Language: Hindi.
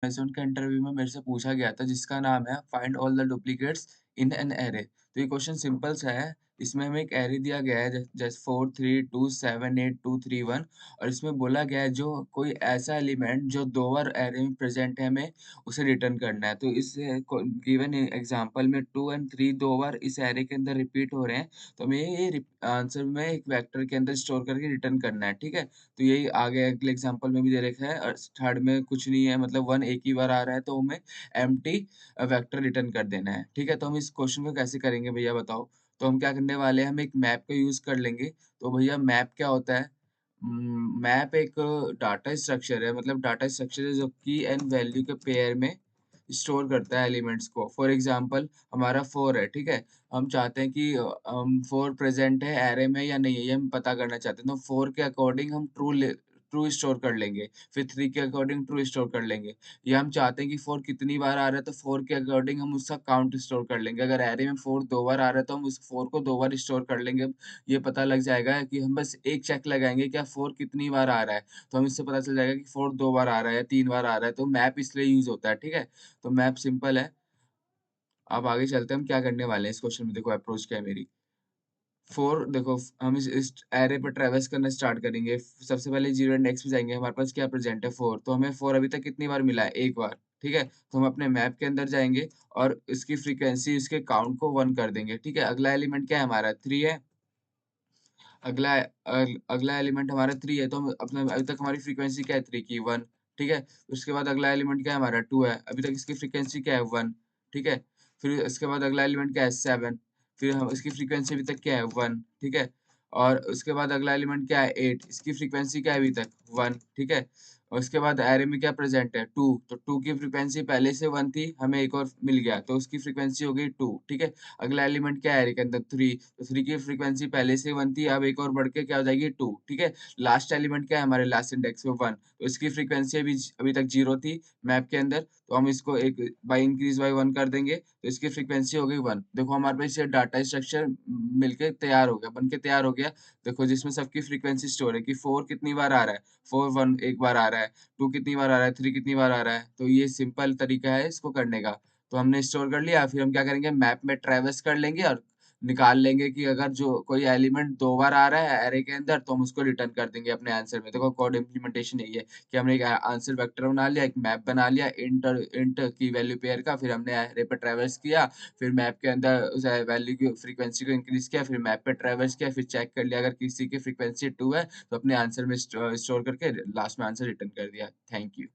अमेज़न के इंटरव्यू में मेरे से पूछा गया था जिसका नाम है find all the duplicates in an array. तो ये क्वेश्चन सिंपल सा है। इसमें हमें एक एरे दिया गया है जैसे 4 3 2 7 8 2 3 1 और इसमें बोला गया है जो कोई ऐसा एलिमेंट जो 2 बार एरे में प्रेज़ेंट है हमें उसे रिटर्न करना है। तो इस गिवन एग्ज़ाम्पल में 2 एंड 3 2 बार इस एरे के अंदर रिपीट हो रहे हैं। तो हमें ये आंसर में एक वेक्टर के अंदर स्टोर करके रिटर्न करना है, ठीक है? तो यही आगे अगले एग्ज़ाम्पल में भी दे रखा है और थर्ड में कुछ नहीं है मतलब 1 एक ही बार आ रहा है तो हमें एम्प्टी वेक्टर रिटर्न कर देना है, ठीक है? तो हम इस क्वेश्चन को कैसे करेंगे भैया बताओ? तो हम क्या करने वाले हैं हम एक मैप का यूज़ कर लेंगे। तो भैया मैप क्या होता है? मैप एक डाटा स्ट्रक्चर है मतलब डाटा स्ट्रक्चर है जो की एंड वैल्यू के पेयर में स्टोर करता है एलिमेंट्स को। फॉर एग्ज़ाम्पल हमारा 4 है, ठीक है? हम चाहते हैं कि 4 प्रेज़ेंट है अरे में या नहीं है, ये हम पता करना चाहते हैं। तो 4 के अकॉर्डिंग हम ट्रू स्टोर कर लेंगे, फिर 3 के अकॉर्डिंग ट्रू स्टोर कर लेंगे। या हम चाहते हैं कि 4 कितनी बार आ रहा है, तो 4 के अकॉर्डिंग हम उसका काउंट स्टोर कर लेंगे। अगर अरे में 4 2 बार आ रहा है, तो हम उस 4 को 2 बार स्टोर कर लेंगे। अब ये पता लग जाएगा कि हम बस एक चेक लगाएँगे क्या 4 कितनी बार आ रहा है, तो हमें इससे पता चल जाएगा कि 4 2 बार आ रहा है या 3 बार आ रहा है, तो मैप इसलिए यूज़ होता है, ठीक है? तो मैप सिंपल है। अब आगे चलते हैं हम क्या करने वाले हैं इस क्वेश्चन में देखो अप्रोच क्या है मेरी। 4 देखो हम इस एरे पे ट्रैवर्स करना स्टार्ट करेंगे। सबसे पहले 0 एंड x पे जाएँगे, हमारे पास क्या प्रेज़ेंट है 4 तो हमें 4 अभी तक कितनी बार मिला है? 1 बार, ठीक है? तो हम अपने मैप के अंदर जाएँगे और इसकी फ्रीक्वेंसी इसके काउंट को 1 कर देंगे, ठीक है? अगला एलिमेंट क्या है हमारा 3 है। अगला एलिमेंट हमारा 3 है तो हम अपना अभी तक हमारी फ्रीक्वेंसी क्या है 3 की 1 ठीक है? उसके बाद अगला एलिमेंट क्या है हमारा 2 है, अभी तक इसकी फ्रीक्वेंसी क्या है 1 ठीक है? फिर इसके बाद अगला एलिमेंट क्या है 7 फिर हम इसकी फ्रीक्वेंसी अभी तक क्या है 1 ठीक है? और उसके बाद अगला एलिमेंट क्या है 8 इसकी फ्रीक्वेंसी क्या है अभी तक 1 ठीक है? और उसके बाद ऐरे में क्या प्रेज़ेंट है 2 तो 2 की फ्रीक्वेंसी पहले से 1 थी, हमें एक और मिल गया तो उसकी फ्रीक्वेंसी हो गई 2 ठीक है? अगला एलिमेंट क्या है ऐरे के अंदर 3 तो 3 की फ्रीक्वेंसी पहले से 1 थी, अब एक और बढ़ के क्या हो जाएगी 2 ठीक है? लास्ट एलिमेंट क्या है हमारे लास्ट इंडेक्स में 1 तो इसकी फ्रीक्वेंसी अभी तक 0 थी मैप के अंदर, तो हम इसको एक बाय इंक्रीज़ बाय 1 कर देंगे, तो इसकी फ्रीक्वेंसी हो गई 1 देखो हमारे पास ये डाटा स्ट्रक्चर मिलके तैयार हो गया, बन के तैयार हो गया। देखो जिसमें सबकी फ्रीक्वेंसी स्टोर है कि 4 कितनी बार आ रहा है, 4 1 एक बार आ रहा है, 2 कितनी बार आ रहा है, 3 कितनी बार आ रहा है, तो ये सिंपल तरीका है इसको करने का। तो हमने स्टोर कर लिया, फिर हम क्या करेंगे मैप में ट्रैवर्स कर लेंगे और निकाल लेंगे कि अगर जो कोई एलिमेंट 2 बार आ रहा है अरे के अंदर तो हम उसको रिटर्न कर देंगे अपने आंसर में। देखो कोड इम्प्लीमेंटेशन यही है कि हमने एक आंसर वेक्टर बना लिया, एक मैप बना लिया इंट की वैल्यू पेयर का, फिर हमने अरे पे ट्रैवर्स किया, फिर मैप के अंदर उस वैल्यू की फ्रीक्वेंसी को इंक्रीज़ किया, फिर मैप पे ट्रैवर्स किया, फिर चेक कर लिया अगर किसी की फ्रीक्वेंसी 2 है तो अपने आंसर में स्टोर करके लास्ट में आंसर रिटर्न कर दिया। Thank you.